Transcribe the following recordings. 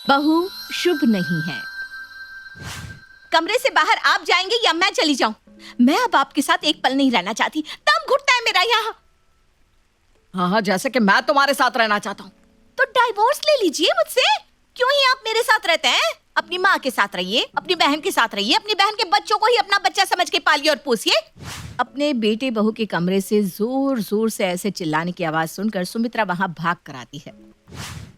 बहू शुभ नहीं है। कमरे से बाहर आप जाएंगे या मैं चली जाऊं? मैं अब आपके साथ एक पल नहीं रहना चाहती। दम घुटता है मेरा यहाँ। हाँ, जैसे कि मैं तुम्हारे साथ रहना चाहता हूँ। तो डाइवोर्स ले लीजिए मुझसे। क्यों ही आप मेरे साथ रहते हैं? अपनी माँ के साथ रहिए, अपनी बहन के साथ रहिए, अपनी बहन के बच्चों को ही अपना बच्चा समझ के पालिए और पोसिए। अपने बेटे बहू के कमरे से जोर जोर से ऐसे चिल्लाने की आवाज सुनकर सुमित्रा वहां भाग कर आती है।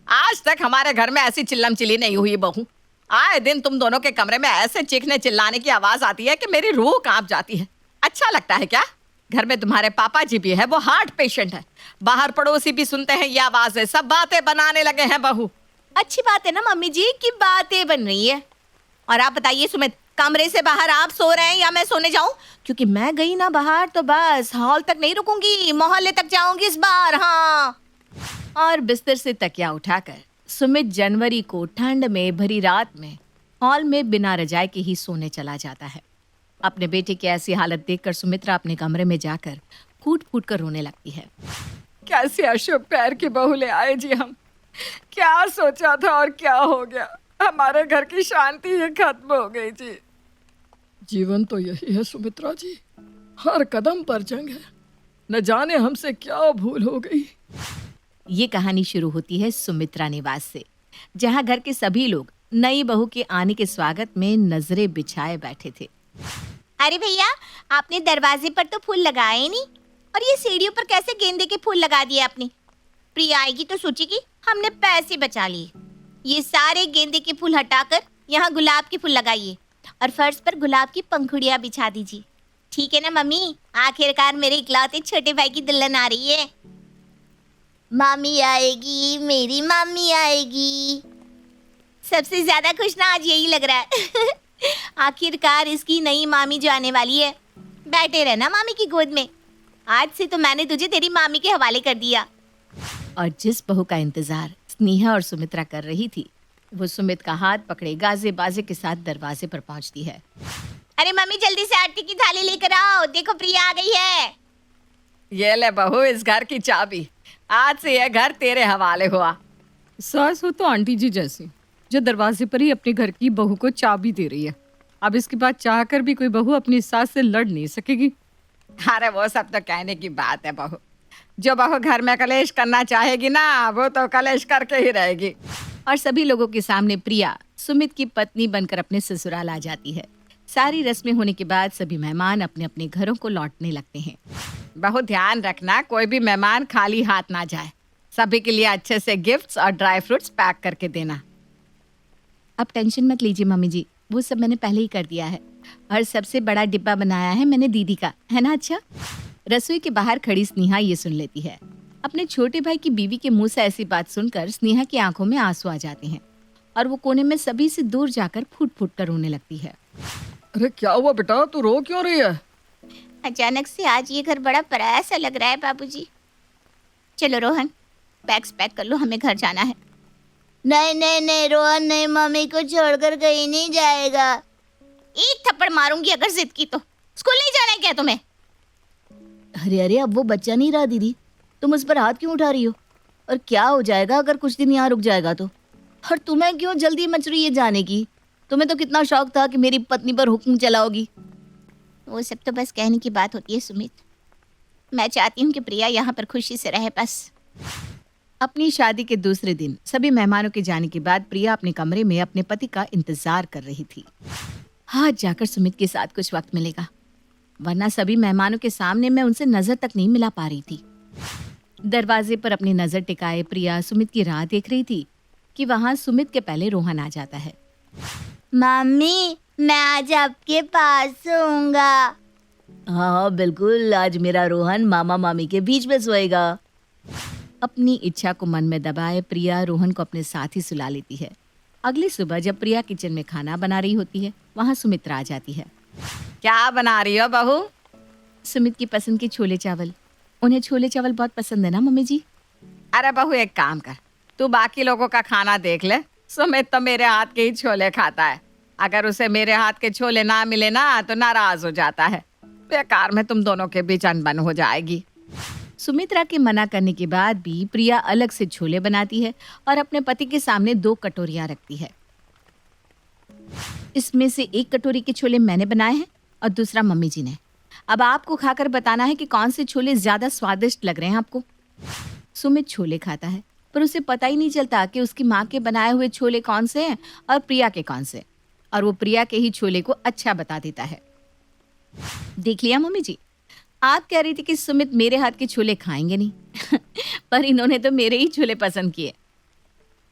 आज तक हमारे घर में ऐसी चिल्लम चिल्ली नहीं हुई बहू। आए दिन तुम दोनों के कमरे में ऐसे चीखने चिल्लाने की आवाज आती है कि मेरी रूह कांप जाती है। अच्छा लगता है क्या? घर में तुम्हारे पापा जी भी है, वो हार्ट पेशेंट है। बाहर पड़ोसी भी सुनते हैं ये आवाजें, सब बातें बनाने लगे हैं बहू। अच्छी बात है ना मम्मी जी की बातें बन रही है। और आप बताइए सुमित, कमरे से बाहर आप सो रहे हैं या मैं सोने जाऊं? क्योंकि मैं गई ना बाहर तो बस हॉल तक नहीं रुकूंगी, मोहल्ले तक जाऊंगी इस बार। हाँ। और बिस्तर से तकिया उठाकर सुमित जनवरी को ठंड में भरी रात में हॉल में बिना रजाई के ही सोने चला जाता है। अपने बेटे की ऐसी हालत देखकर सुमित्रा अपने कमरे में जाकर कूट फूट कर रोने लगती है। कैसे अशुभ पैर की बहू ले आए जी हम। क्या सोचा था और क्या हो गया। हमारे घर की शांति ही खत्म हो गई जी। जीवन तो यही है सुमित्रा जी, हर कदम पर जंग है। न जाने हमसे क्या भूल हो गई। ये कहानी शुरू होती है सुमित्रा निवास से, जहां घर के सभी लोग नई बहू के आने के स्वागत में नजरें बिछाए बैठे थे। अरे भैया, आपने दरवाजे पर तो फूल लगाए ही नहीं, और ये सीढ़ियों पर कैसे गेंदे के फूल लगा दिए आपने? प्रिया आएगी तो सोचेगी हमने पैसे बचा लिए। ये सारे गेंदे के फूल हटाकर यहाँ गुलाब के फूल लगाइए और फर्श पर गुलाब की पंखुड़ियाँ बिछा दीजिए। ठीक है ना मम्मी? आखिरकार मेरे इकलौते छोटे भाई की दुल्हन आ रही है। मामी आएगी, मेरी मामी आएगी। सबसे ज्यादा खुश ना आज यही लग रहा है। आखिरकार इसकी नई मामी जो आने वाली है। बैठे रहना मामी की गोद में। आज से तो मैंने तुझे तेरी मामी के हवाले कर दिया। और जिस बहू का इंतजार स्नेहा और सुमित्रा कर रही थी, वो सुमित का हाथ पकड़े गाजे बाजे के साथ दरवाजे पर पहुंचती है। अरे मम्मी, जल्दी से आरती की थाली लेकर आओ, देखो प्रिया आ गई है। ये ले बहू इस घर की चाबी। आज से यह घर तेरे हवाले हुआ। सास हो तो आंटी जी जैसी, जो दरवाजे पर ही अपने घर की बहू को चाबी दे रही है। अब इसके बाद चाहकर भी कोई बहू अपनी सास से लड़ नहीं सकेगी। अरे वो सब तो कहने की बात है बहू। जो बहू घर में कलेश करना चाहेगी ना, वो तो कलेश करके ही रहेगी। और सभी लोगों के सामने प्रिया सुमित की पत्नी बनकर अपने ससुराल आ जाती है। सारी रस्में होने के बाद सभी मेहमान अपने अपने घरों को लौटने लगते हैं। बहुत ध्यान रखना, कोई भी मेहमान खाली हाथ ना जाए। सभी के लिए अच्छे से गिफ्ट्स और ड्राई फ्रूट्स पैक करके देना। अब टेंशन मत लीजिए मम्मी जी, वो सब मैंने पहले ही कर दिया है। और सबसे बड़ा डिब्बा बनाया है मैंने दीदी का, है ना? अच्छा। रसोई के बाहर खड़ी स्नेहा ये सुन लेती है। अपने छोटे भाई की बीवी के मुंह से ऐसी बात सुनकर स्नेहा की आंखों में आंसू आ जाते हैं और वो कोने में सभी से दूर जाकर फूट फूट कर रोने लगती है। अरे क्या हुआ बेटा, तू रो क्यों रही है? अचानक से आज ये घर बड़ा पराया सा लग रहा है बाबूजी। चलो रोहन, बैग्स पैक कर लो, हमें घर जाना है। नहीं नहीं नहीं रोहन, नहीं, मम्मी को छोड़कर कहीं नहीं जाएगा। एक थप्पड़ मारूंगी अगर जिद की तो। स्कूल नहीं जाना है क्या तुम्हें? अरे अरे, अब वो बच्चा नहीं रहा दीदी, तुम उस पर हाथ क्यों उठा रही हो? और क्या हो जाएगा अगर कुछ दिन यहाँ रुक जाएगा तो? और तुम्हें क्यों जल्दी मच रही है जाने की? तुम्हें तो कितना शौक था कि मेरी पत्नी पर हुक्म चलाओगी। वो सब तो बस कहने की बात होती है सुमित। मैं चाहती हूँ कि प्रिया यहाँ पर खुशी से रहे बस। अपनी शादी के दूसरे दिन सभी मेहमानों के जाने के बाद प्रिया अपने कमरे में अपने पति का इंतजार कर रही थी। आज जाकर सुमित के साथ कुछ वक्त मिलेगा, वरना सभी मेहमानों के सामने मैं उनसे नजर तक नहीं मिला पा रही थी। दरवाजे पर अपनी नजर टिकाए प्रिया सुमित की राह देख रही थी कि वहां सुमित के पहले रोहन आ जाता है। मम्मी, मैं आज आपके पास सोऊंगा। हाँ बिल्कुल, आज मेरा रोहन मामा मामी के बीच में सोएगा। अपनी इच्छा को मन में दबाए प्रिया रोहन को अपने साथ ही सुला लेती है। अगली सुबह जब प्रिया किचन में खाना बना रही होती है, वहाँ सुमित्रा आ जाती है। क्या बना रही हो बहू? सुमित की पसंद के छोले चावल। उन्हें छोले चावल बहुत पसंद है ना मम्मी जी? अरे बहू एक काम कर, तू बाकी लोगों का खाना देख ले। सुमित तो मेरे हाथ के ही छोले खाता है। अगर उसे मेरे हाथ के छोले ना मिले ना तो नाराज हो जाता है। बेकार में तुम दोनों के बीच अनबन हो जाएगी। सुमित्रा के मना करने के बाद भी प्रिया अलग से छोले बनाती है और अपने पति के सामने 2 कटोरियां रखती है। इसमें से 1 कटोरी के छोले मैंने बनाए हैं और दूसरा मम्मी जी ने। अब आपको खाकर बताना है कि कौन से छोले ज्यादा स्वादिष्ट लग रहे हैं आपको। सुमित छोले खाता है पर उसे पता ही नहीं चलता कि उसकी माँ के बनाए हुए छोले कौन से हैं और प्रिया के कौन से, और वो प्रिया के ही छोले को अच्छा बता देता है। देख लिया मम्मी जी, आप कह रही थी कि सुमित मेरे हाथ के छोले खाएंगे नहीं पर इन्होंने तो मेरे ही छोले पसंद किए।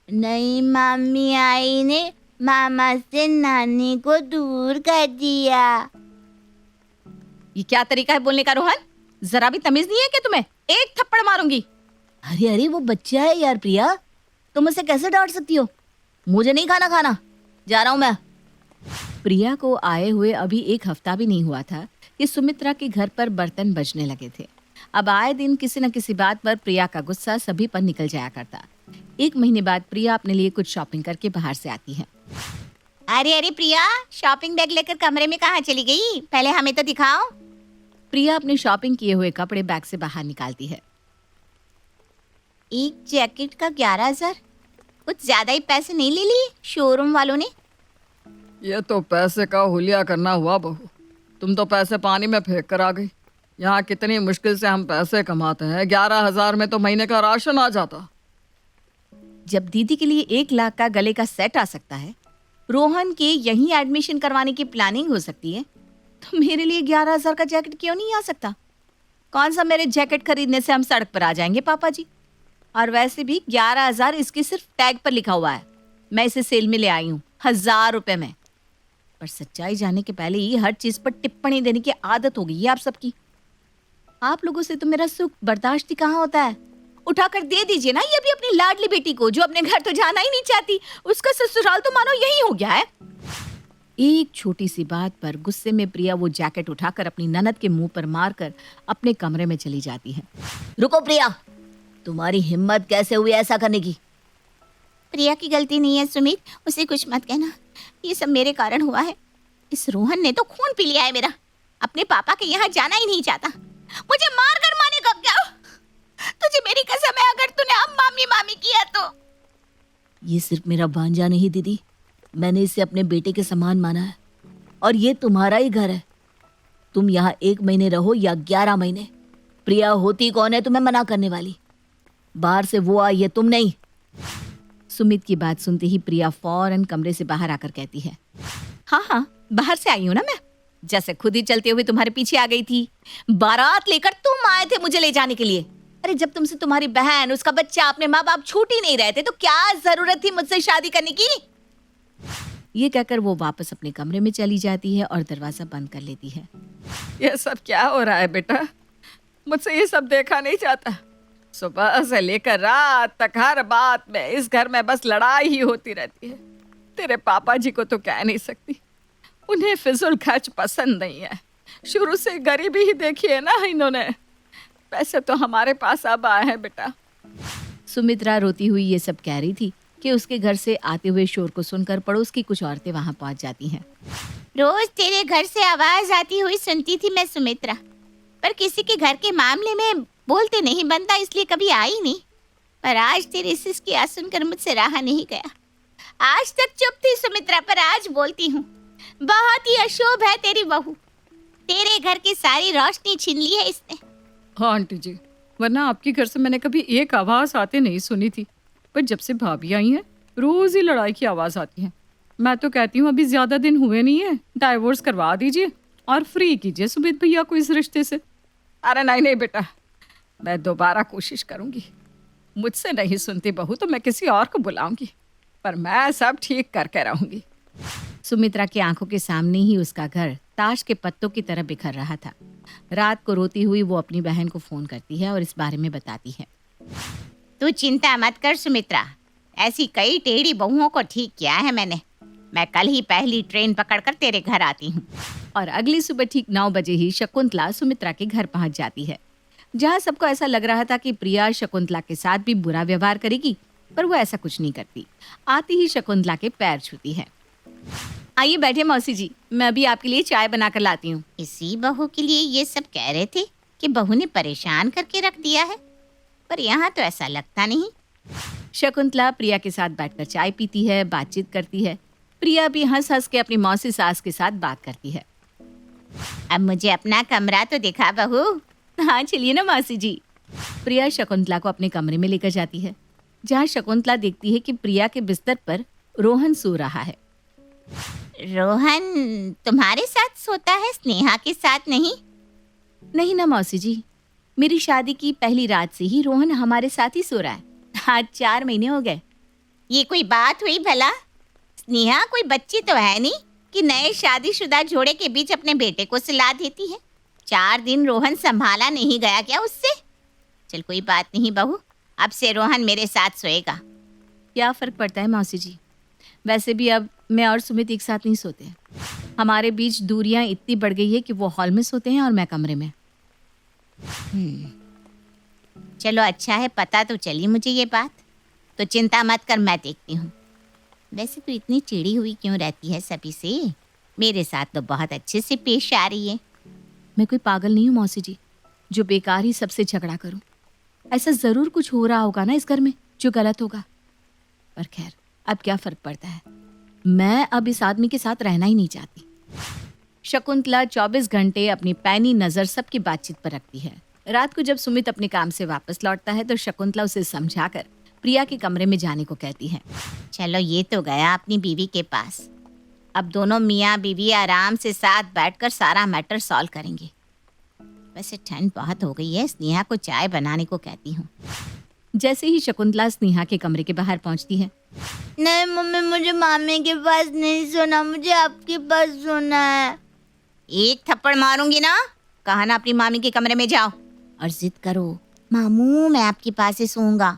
नहीं, मम्मी आई ने मामा से नानी को दूर कर दिया। ये क्या तरीका है बोलने का रोहन? जरा भी तमीज नहीं है क्या तुम्हें? एक थप्पड़ मारूंगी। अरे अरे, वो बच्चा है यार प्रिया, तुम उसे कैसे डांट सकती हो? मुझे नहीं खाना, जा रहा हूं मैं। प्रिया को आए हुए अभी 1 हफ्ता भी नहीं हुआ था कि सुमित्रा के घर पर बर्तन बजने लगे थे। अब आए दिन किसी न किसी बात पर प्रिया का गुस्सा सभी पर निकल जाया करता। 1 महीने बाद प्रिया अपने लिए कुछ शॉपिंग करके बाहर से आती है। अरे अरे प्रिया, शॉपिंग बैग लेकर कमरे में कहाँ चली गई? पहले हमें तो दिखाओ। प्रिया अपने शॉपिंग किए हुए कपड़े बैग से बाहर निकालती है। एक जैकेट का 11,000, कुछ ज्यादा ही पैसे नहीं ले लिए शोरूम वालों ने? ये तो पैसे का हुलिया करना हुआ बहू। तुम तो पैसे पानी में फेंक कर आ गई। यहाँ कितनी मुश्किल से हम पैसे कमाते हैं, 11,000 में तो महीने का राशन आ जाता। जब दीदी के लिए 1 लाख का गले का सेट आ सकता है, रोहन के यहीं एडमिशन करवाने की प्लानिंग हो सकती है, तो मेरे लिए 11,000 का जैकेट क्यों नहीं आ सकता? कौन सा मेरे जैकेट खरीदने से हम सड़क पर आ जाएंगे पापा जी? और वैसे भी 11,000 इसके सिर्फ टैग पर लिखा हुआ है। मैं इसे सेल में ले आई हूँ 1,000 रुपए में। पर सच्चाई जाने के पहले ही हर चीज पर टिप्पणी देने की आदत हो गई है आप सबकी। आप लोगों से तो मेरा सुख बर्दाश्त ही कहाँ होता है। उठाकर दे दीजिए ना ये भी अपनी लाडली बेटी को, जो अपने घर तो जाना ही नहीं चाहती। उसका ससुराल तो मानो यही हो गया है। एक छोटी सी बात पर गुस्से में प्रिया वो जैकेट उठाकर अपनी ननद के मुंह पर मारकर अपने कमरे में चली जाती है। रुको प्रिया, तुम्हारी हिम्मत कैसे हुई ऐसा करने की? प्रिया की गलती नहीं है सुमित, उसे कुछ मत कहना। ये सब मेरे कारण हुआ है। इस रोहन ने तो खून पी लिया है मेरा। अपने पापा के यहाँ जाना ही नहीं चाहता। मुझे मार कर मानेगा क्या? तुझे मेरी कसम है, अगर तूने अब मामी मामी किया तो। ये सिर्फ मेरा भांजा नहीं दीदी, मैंने इसे अपने बेटे के समान माना है और ये तुम्हारा ही घर है। तुम यहाँ 1 महीने रहो या 11 महीने, प्रिया होती कौन है तुम्हें मना करने वाली? बाहर से वो आई है, तुम नहीं। सुमित की बात सुनते ही प्रिया फौरन कमरे से बाहर आकर कहती है, हाँ बाहर से आई हूं ना मैं, जैसे खुद ही चलते हुए तुम्हारे पीछे आ गई थी। बारात लेकर तुम आए थे मुझे ले जाने के लिए। अरे जब तुमसे तुम्हारी बहन, उसका बच्चा, अपने माँ बाप छूट ही नहीं रहे थे तो क्या जरूरत थी मुझसे शादी करने की? ये कहकर वो वापस अपने कमरे में चली जाती है और दरवाजा बंद कर लेती है। ये सब क्या हो रहा है बेटा? मुझसे ये सब देखा नहीं जाता। सुबह से लेकर रात तक हर बात में इस घर में बस लड़ाई ही होती रहती है। तेरे पापा जी को तो कह नहीं सकती, उन्हें फिजूल खर्च पसंद नहीं है। शुरू से गरीबी ही देखी है ना इन्होंने। पैसे तो हमारे पास अब आए हैं बेटा। सुमित्रा रोती हुई ये सब कह रही थी कि उसके घर से आते हुए शोर को सुनकर पड़ोस की कुछ औरतें वहां पहुंच जाती हैं। रोज तेरे घर से आवाज आती हुई सुनती थी मैं सुमित्रा, पर किसी के घर के मामले में बोलते नहीं बनता, इसलिए कभी आई नहीं। पर आज तेरी सिस की आवाज सुनकर मुझसे रहा नहीं गया। आज तक चुप थी सुमित्रा, पर आज बोलती हूँ। बहुत ही अशुभ है तेरी बहू। तेरे घर की सारी रोशनी छीन ली है इसने। हाँ आंटी जी, वरना आपके घर से मैंने कभी एक आवाज आते नहीं सुनी थी, पर जब से भाभी आई हैं रोज ही लड़ाई की आवाज आती है। मैं तो कहती हूँ अभी ज्यादा दिन हुए नहीं है, डाइवोर्स करवा दीजिए और फ्री कीजिए सुमित भैया को इस रिश्ते से। अरे नहीं बेटा, मैं दोबारा कोशिश करूंगी। मुझसे नहीं सुनती बहू तो मैं किसी और को बुलाऊंगी, पर मैं सब ठीक करके रहूंगी। सुमित्रा की आंखों के सामने ही उसका घर ताश के पत्तों की तरह बिखर रहा था। रात को रोती हुई वो अपनी बहन को फोन करती है और इस बारे में बताती है। तू चिंता मत कर सुमित्रा, ऐसी कई टेढ़ी बहुओं को ठीक किया है मैंने। मैं कल ही पहली ट्रेन पकड़कर तेरे घर आती हूँ। और अगली सुबह ठीक 9 बजे ही शकुंतला सुमित्रा के घर पहुंच जाती है। जहाँ सबको ऐसा लग रहा था कि प्रिया शकुंतला के साथ भी बुरा व्यवहार करेगी, पर वो ऐसा कुछ नहीं करती। आती ही शकुंतला के पैर छूती है। आइए बैठे मौसी जी, मैं अभी आपके लिए चाय बनाकर लाती हूँ। इसी बहू के लिए ये सब कह रहे थे कि बहू ने परेशान करके रख दिया है, पर यहाँ तो ऐसा लगता नहीं। शकुंतला प्रिया के साथ बैठकर चाय पीती है, बातचीत करती है। प्रिया भी हंस हंस के अपनी मौसी सास के साथ बात करती है। अब मुझे अपना कमरा तो दिखा बहू। हाँ चलिए ना मौसी जी। प्रिया शकुंतला को अपने कमरे में लेकर जाती है, जहाँ शकुंतला देखती है कि प्रिया के बिस्तर पर रोहन सो रहा है। रोहन तुम्हारे साथ सोता है, स्नेहा के साथ नहीं? नहीं ना मौसी जी, मेरी शादी की पहली रात से ही रोहन हमारे साथ ही सो रहा है। आज 4 महीने हो गए। ये कोई बात हुई भला? स्नेहा कोई बच्ची तो है नहीं कि नए शादीशुदा जोड़े के बीच अपने बेटे को सुला देती है। 4 दिन रोहन संभाला नहीं गया क्या उससे? चल कोई बात नहीं बहू, अब से रोहन मेरे साथ सोएगा। क्या फर्क पड़ता है मौसी जी? वैसे भी अब मैं और सुमित एक साथ नहीं सोते हैं। हमारे बीच दूरियां इतनी बढ़ गई है कि वो हॉल में सोते हैं और मैं कमरे में। चलो अच्छा है, पता तो चली मुझे ये बात, तो चिंता मत कर, मैं देखती हूँ। वैसे तो इतनी चिड़ी हुई क्यों रहती है सभी से? मेरे साथ तो बहुत अच्छे से पेश आ रही है। मैं कोई पागल नहीं हूँ मौसी जी, जो बेकार ही सबसे झगड़ा करूं। ऐसा जरूर कुछ हो रहा होगा ना इस घर में जो गलत होगा। पर खैर, अब क्या फर्क पड़ता है, मैं अब इस आदमी के साथ रहना ही नहीं चाहती। शकुंतला 24 घंटे अपनी पैनी नजर सबकी बातचीत पर रखती है। रात को जब सुमित अपने काम से वापस लौटता है तो शकुंतला उसे समझाकर प्रिया के कमरे में जाने को कहती है। चलो ये तो गया अपनी बीवी के पास, अब दोनों मियाँ बीवी आराम से साथ बैठकर सारा मैटर सॉल्व करेंगे। वैसे ठंड बहुत हो गई है, स्नेहा को चाय बनाने को कहती हूँ। जैसे ही शकुंतला स्नेहा के कमरे के बाहर पहुंचती है। नहीं मम्मी, मुझे मामी के पास नहीं सोना, मुझे आपके पास सोना है। एक थप्पड़ मारूंगी ना, कहा ना अपनी मामी के कमरे में जाओ और जिद करो, मामू मैं आपके पास ही सोऊंगा।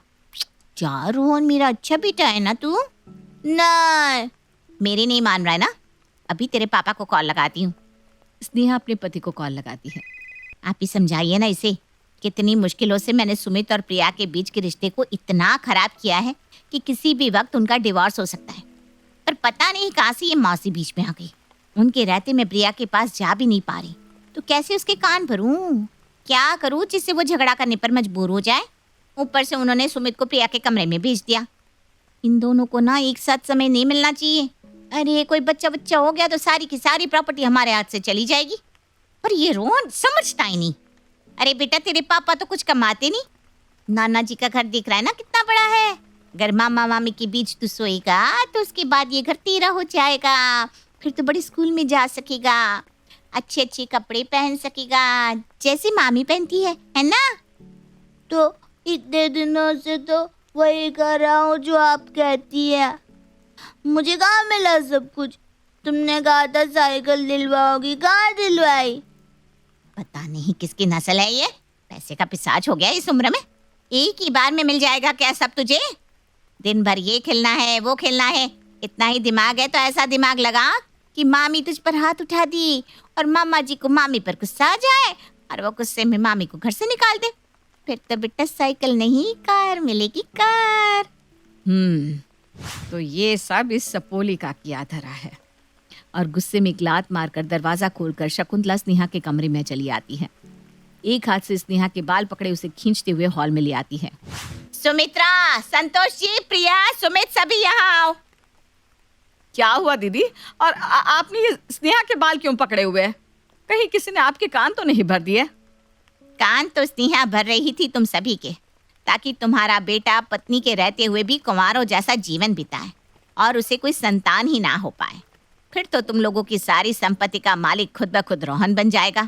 जा रोहन, मेरा अच्छा बेटा है ना तू। नहीं, मेरी नहीं मान रहा है ना, अभी तेरे पापा को कॉल लगाती हूँ। स्नेहा अपने पति को कॉल लगाती है। आप ही समझाइए ना इसे, कितनी मुश्किलों से मैंने सुमित और प्रिया के बीच के रिश्ते को इतना खराब किया है कि किसी भी वक्त उनका डिवोर्स हो सकता है। पर पता नहीं कहाँ से ये मौसी बीच में आ गई। उनके रहते मैं प्रिया के पास जा भी नहीं पा रही, तो कैसे उसके कान भरूं? क्या करूं जिससे वो झगड़ा करने पर मजबूर हो जाए? ऊपर से उन्होंने सुमित को प्रिया के कमरे में भेज दिया। इन दोनों को ना एक साथ समय नहीं मिलना चाहिए। अरे कोई बच्चा हो गया तो सारी की सारी प्रॉपर्टी हमारे हाथ से चली जाएगी। पर ये रोहन समझता ही नहीं। अरे बेटा, तेरे पापा तो कुछ कमाते नहीं, नाना जी का घर दिख रहा है ना कितना बड़ा है। अगर मामा मामी के बीच तू सोएगा तो उसके बाद ये घर तेरा हो जाएगा। फिर तो बड़ी स्कूल में जा सकेगा, अच्छे अच्छे कपड़े पहन सकेगा जैसे मामी पहनती है ना? तो इतने दिनों से तो वही कर रहा हूँ जो आप कहती है। मुझे कहाँ मिला सब कुछ? तुमने कहा था साइकिल दिलवाओगी, कहाँ दिलवाई? पता नहीं किसकी नस्ल है ये, पैसे का पिशाच हो गया इस उम्र में। एक ही बार में मिल जाएगा क्या सब तुझे? दिन भर ये खेलना है वो खेलना है। इतना ही दिमाग है तो ऐसा दिमाग लगा कि मामी तुझ पर हाथ उठा दी और मामा जी को मामी पर गुस्सा आ जाए और वो गुस्से में मामी को घर से निकाल दे। फिर तो बेटा साइकिल नहीं कार मिलेगी, कार। तो ये सब इस सपोली का किया धरा है। और गुस्से में एक लात मारकर दरवाजा खोलकर शकुंतला स्नेहा के कमरे में चली आती है। एक हाथ से स्नेहा के बाल पकड़े उसे खींचते हुए हॉल में ले आती है। सुमित्रा, संतोष जी, प्रिया, सुमित सभी यहाँ आओ। क्या हुआ दीदी? और आपने ये स्नेहा के बाल क्यों पकड़े हुए हैं? कहीं किसी ने आपके कान तो नहीं भर दिए? कान तो स्नेहा भर रही थी तुम सभी के, ताकि तुम्हारा बेटा पत्नी के रहते हुए भी कुंवारों जैसा जीवन बिताए और उसे कोई संतान ही ना हो पाए। फिर तो तुम लोगों की सारी संपत्ति का मालिक खुद ब खुद रोहन बन जाएगा।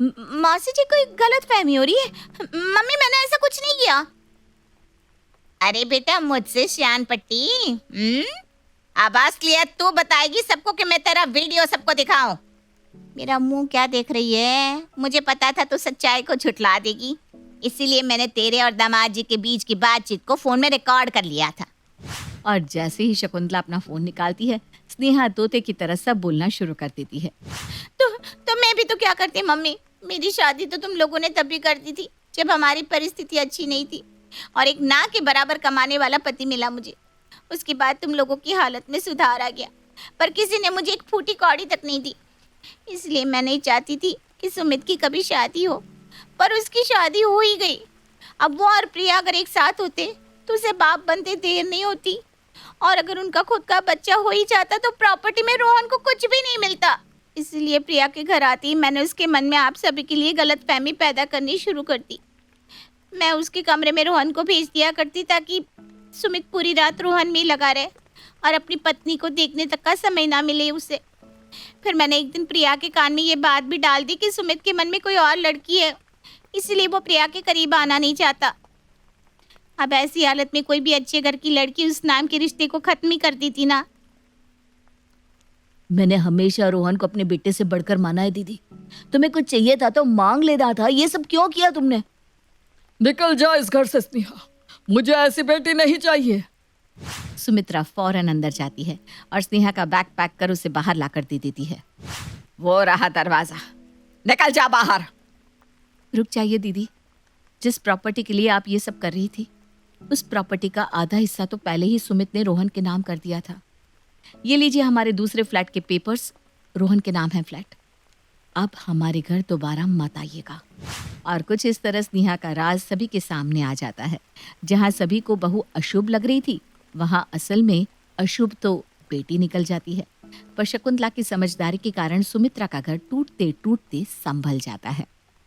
मौसी जी, कोई गलत फहमी हो रही है। मम्मी, मैंने ऐसा कुछ नहीं किया। अरे बेटा, मुझसे श्यान पट्टी। आवाज क्लियर तू बताएगी सबको कि मैं तेरा वीडियो सबको दिखाऊं? मेरा मुंह क्या देख रही है? मुझे पता था तू सच्चाई को झुठला देगी, इसीलिए मैंने तेरे और दामाद जी के बीच की बातचीत को फोन में रिकॉर्ड कर लिया था। और जैसे ही शकुंतला अपना फोन निकालती है, स्नेहा तोते की तरह सब बोलना शुरू कर देती है। तो मैं भी तो क्या करती मम्मी? मेरी शादी तो तुम लोगों ने तभी कर दी थी जब हमारी परिस्थिति अच्छी नहीं थी और एक ना के बराबर कमाने वाला पति मिला मुझे। उसके बाद तुम लोगों की हालत में सुधार आ गया, पर किसी ने मुझे एक फूटी कौड़ी तक नहीं दी। इसलिए मैं नहीं चाहती थी कि सुमित की कभी शादी हो, पर उसकी शादी हो ही गई। अब वो और प्रिया अगर एक साथ होते तो उसे बाप बनते देर नहीं होती, और अगर उनका खुद का बच्चा हो ही जाता तो प्रॉपर्टी में रोहन को कुछ भी नहीं मिलता। इसलिए प्रिया के घर आती ही मैंने उसके मन में आप सभी के लिए गलतफहमी पैदा करनी शुरू कर दी। मैं उसके कमरे में रोहन को भेज दिया करती ताकि सुमित पूरी रात रोहन में ही लगा रहे और अपनी पत्नी को देखने तक का समय ना मिले उसे। फिर मैंने एक दिन प्रिया के कान में ये बात भी डाल दी कि सुमित के मन में कोई और लड़की है, इसलिए वो प्रिया के करीब आना नहीं चाहता। अब ऐसी हालत में कोई भी अच्छे घर की लड़की उस नाम के रिश्ते को खत्म ही कर दी थी ना। मैंने हमेशा रोहन को अपने बेटे से बढ़कर माना है दीदी। तुम्हें कुछ चाहिए था तो मांग लेना था, ये सब क्यों किया तुमने? निकल जा इस घर से स्नेहा, मुझे ऐसी बेटी नहीं चाहिए। सुमित्रा फौरन अंदर जाती है और स्नेहा का बैग पैक कर उसे बाहर लाकर दे देती है। वो रहा दरवाजा, निकल जा बाहर। रुक जाइए दीदी, जिस प्रॉपर्टी के लिए आप ये सब कर रही थी उस प्रॉपर्टी का आधा हिस्सा तो पहले ही सुमित ने रोहन के नाम कर दिया था। ये लीजिए हमारे दूसरे फ्लैट के पेपर्स, रोहन के नाम है फ्लैट। अब हमारे घर दोबारा मत आइएगा। और कुछ इस तरह स्नेहा का राज सभी के सामने आ जाता है। जहाँ सभी को बहू अशुभ लग रही थी, वहाँ असल में अशुभ तो बेटी निकल जाती है। पर शकुंतला की समझदारी के कारण सुमित्रा का घर टूटते टूटते संभल जाता है।